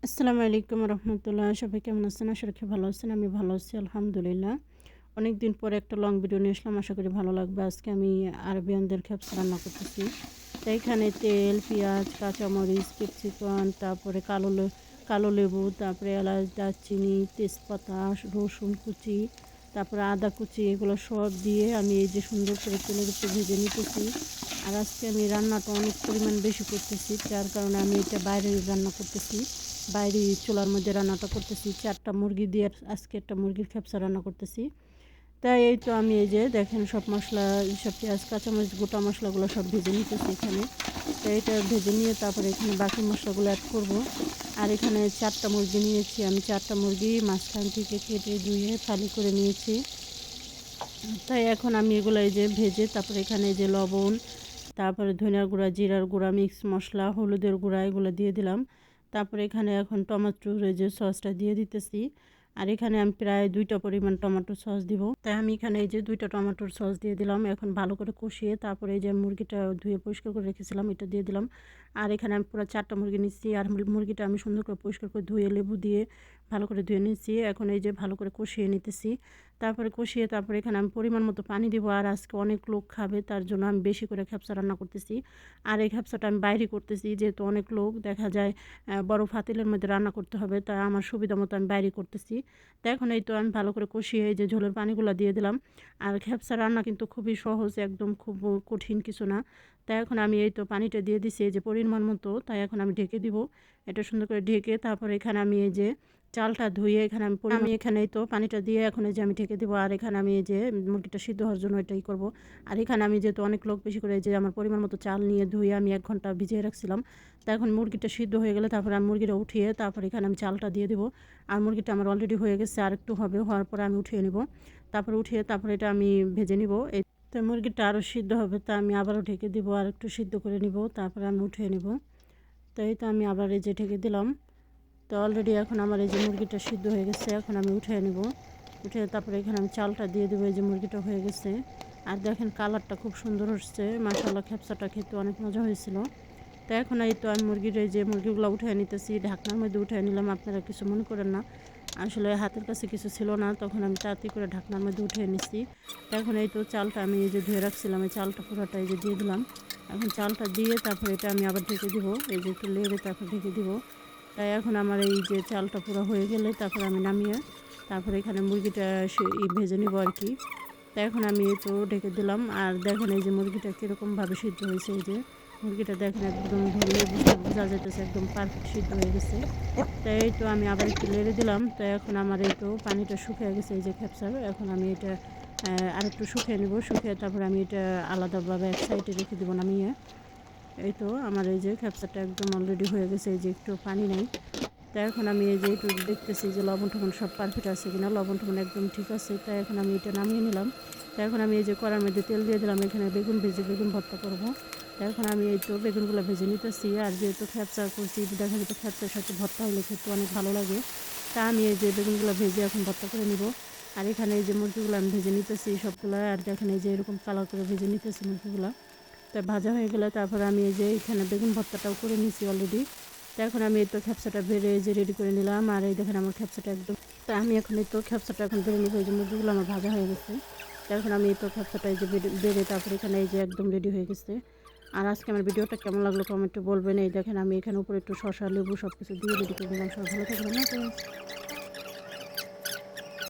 আসসালামু আলাইকুম রহমতুল্লাহ। সবাই কেমন আছেন? আশা রাখি ভালো আছেন। আমি ভালো আছি আলহামদুলিল্লাহ। অনেক দিন পরে একটা লং ভিডিও নিয়ে আসলাম, আশা করি ভালো লাগবে। আজকে আমি আরবিয়ানদের খেপসা রান্না করতেছি। তো এখানে তেল, পেঁয়াজ, কাঁচামরিচ, ক্যাপসিকাম, তারপরে কালো লেবু, তারপরে এলাচ, দারচিনি, তেজপাতা, রসুন কুচি, তারপরে আদা কুচি, এগুলো সব দিয়ে আমি এই যে সুন্দর করে তেলের উপর ভেজে নিতেছি। আর আজকে আমি রান্নাটা অনেক পরিমাণ বেশি করতেছি, যার কারণে আমি এটা বাইরে রান্না করতেছি। বাইরে চুলার মধ্যে রান্নাটা করতেছি। 4টা মুরগি দিয়ে আজকে একটা মুরগির খেপসা রান্না করতেছি। তাই এই তো আমি এই যে দেখেন সব মশলা, সব পেঁয়াজ, কাঁচামরিচ, গোটা মশলাগুলো সব ভেজে নিতেছি এখানে। তো এটা ভেজে নিয়ে তারপরে এখানে বাকি মশলাগুলো অ্যাড করব। আর এখানে 4টা মুরগি নিয়েছি আমি। 4টা মুরগি মাঝখান থেকে কেটে ধুয়ে ফালি করে নিয়েছি। তাই এখন আমি এগুলো এই যে ভেজে তারপরে এখানে এই যে লবণ, তারপরে ধনিয়ার গুঁড়া, জিরার গুঁড়া, মিক্স মশলা, হলুদের গুঁড়া এগুলো দিয়ে দিলাম। তারপরে এখানে এখন টমেটোর এই যে সসটা দিয়ে দিতেছি। আর এখানে আমি প্রায় 2টা পরিমাণ টমেটো সস দিব। তাই আমি এখানে এই যে 2টা টমেটোর সস দিয়ে দিলাম। এখন ভালো করে কষিয়ে তারপরে এই যে মুরগিটা ধুয়ে পরিষ্কার করে রেখেছিলাম এটা দিয়ে দিলাম। আর এখানে আমি পুরো 4টা মুরগি নিচ্ছি। আর মুরগিটা আমি সুন্দর করে পরিষ্কার করে ধুয়ে লেবু দিয়ে ভালো করে ধুয়ে নিচ্ছি। এখন এই যে ভালো করে কষিয়ে নিতেছি। তারপরে কষিয়ে তারপরে এখানে আমি পরিমাণ মতো পানি দিব। আর আজকে অনেক লোক খাবে, তার জন্য আমি বেশি করে খেপসা রান্না করতেছি। আর এই খেপসাটা আমি বাইরে করতেছি, যেহেতু অনেক লোক দেখা যায় বড় ফাতিলের মধ্যে রান্না করতে হবে, তাই আমার সুবিধা মতো আমি বাইরে করতেছি। তো এখন এই তো আমি ভালো করে কষিয়ে এই যে ঝোলের পানিগুলো দিয়ে দিলাম। আর খেপসা রান্না কিন্তু খুবই সহজ, একদম খুব কঠিন কিছু না। তাই এখন আমি এই তো পানিটা দিয়ে দিছি এই যে পরিমাণ মতো। তাই এখন আমি ঢেকে দিব। এটা সুন্দর করে ঢেকে তারপর এখানে আমি এই যে চালটা ধুয়ে এখানে আমি এখানে এই তো পানিটা দিয়ে এখন এই যে আমি ঢেকে দেবো। আর এখানে আমি এই যে মুরগিটা সিদ্ধ হওয়ার জন্য এটাই করব। আর এখানে আমি যেহেতু অনেক লোক বেশি করে যে আমার পরিমাণ মতো চাল নিয়ে ধুয়ে আমি 1 ঘন্টা ভিজিয়ে রাখছিলাম। তা এখন মুরগিটা সিদ্ধ হয়ে গেলে তারপরে আমি মুরগিটা উঠিয়ে তারপর এখানে আমি চালটা দিয়ে দেবো। আর মুরগিটা আমার অলরেডি হয়ে গেছে, আর একটু হবে, হওয়ার পরে আমি উঠিয়ে নিব। তারপরে উঠিয়ে তারপরে এটা আমি ভেজে নিব। এই তো মুরগিটা আরও সিদ্ধ হবে, তা আমি আবারও ঢেকে দিব আর একটু সিদ্ধ করে নিব, তারপরে আমি উঠিয়ে নিব। তো এই তো আমি আবার এই যে ঢেকে দিলাম। তো অলরেডি এখন আমার এই যে মুরগিটা সিদ্ধ হয়ে গেছে, এখন আমি উঠিয়ে নেব। উঠে তারপরে এখানে আমি চালটা দিয়ে দেবো। এই যে মুরগিটা হয়ে গেছে। আর দেখেন কালারটা খুব সুন্দর হচ্ছে, মাশাআল্লাহ। খেপসাটা খেতে অনেক মজা হয়েছিল। তো এখন এই তো আমি মুরগির এই যে মুরগিগুলো উঠিয়ে নিতেছি, ঢাকনার মধ্যে উঠিয়ে নিলাম। আপনারা কিছু মনে করেন না, আসলে হাতের কাছে কিছু ছিল না, তখন আমি তাড়াতাড়ি করে ঢাকনার মধ্যে উঠিয়ে নিচ্ছি। তো এখন এই তো চালটা আমি এই যে ধুয়ে রাখছিলাম, এই চালটা পুরোটা এই যে দিয়ে দিলাম। এখন চালটা দিয়ে তারপরে এটা আমি আবার ঢেকে দিব, এই যে একটু লেড়ে তারপর ঢেকে দিব। তাই এখন আমার এই যে চালটা পুরো হয়ে গেলে তারপর আমি নামিয়ে তারপরে এখানে মুরগিটা ভেজে নিব আর কি। তাই এখন আমি এই তো ঢেকে দিলাম। আর দেখেন এই যে মুরগিটা কীরকমভাবে সিদ্ধ হয়েছে। এই যে মুরগিটা দেখেন একদম ধরলে বোঝা যাইতেছে একদম পারফেক্ট সিদ্ধ হয়ে গেছে। তাই এই তো আমি আবার একটু লেড়ে দিলাম। তো এখন আমার এই তো পানিটা শুকিয়ে গেছে এই যে খেপসার। এখন আমি এটা আর একটু শুকিয়ে নেব। শুকিয়ে তারপরে আমি এটা আলাদাভাবে এক সাইডে রেখে দেবো নামিয়ে। এই তো আমার এই যে খেপসাটা একদম অলরেডি হয়ে গেছে, এই যে একটু পানি নাই। তাই এখন আমি এই যে একটু দেখতেছি যে লবণ টবণ সব পারফেক্ট আছে কিনা। লবণ টবণ একদম ঠিক আছে। তাই এখন আমি এটা নামিয়ে নিলাম। তাই এখন আমি এই যে কড়ার মধ্যে তেল দিয়ে দিলাম। এখানে বেগুন ভেজে বেগুন ভর্তা করব। তাই এখন আমি এই তো বেগুনগুলো ভেজে নিতেছি। আর যেহেতু খেপসা করছি, দেখা যেত খেপসার সাথে ভর্তা হলে খেতে অনেক ভালো লাগে। তা আমি এই যে বেগুনগুলো ভেজে এখন ভর্তা করে নিব। আর এখানে এই যে মুরগিগুলো আমি ভেজে নিতেছি সবগুলো। আর দেখেন এই যে এরকম কালার করে ভেজে নিতেছি মুরগিগুলো। তা ভাজা হয়ে গেলে তারপরে আমি এই যে এখানে বেগুন ভর্তাটাও করে নিয়েছি অলরেডি। তো এখন আমি এই তো খেপসাটা বেড়ে যে রেডি করে নিলাম। আর এই দেখেন আমার খেপসাটা একদম, তা আমি এখন এই তো খেপসাটা এখন বেড়ে নিব। এই যে মুরগিগুলো আমার ভাজা হয়ে গেছে। তো এখন আমি এই তো খেপসাটা এই যে বেড়ে তারপরে এখানে এই যে একদম রেডি হয়ে গেছে। আর আজকে আমার ভিডিওটা কেমন লাগলো কমেন্টে বলবেন। এই দেখেন আমি এখানে উপরে একটু শসা, লেবু সব কিছু দিয়ে রেডি করে নিলাম। সব ভালো থাকবেন না।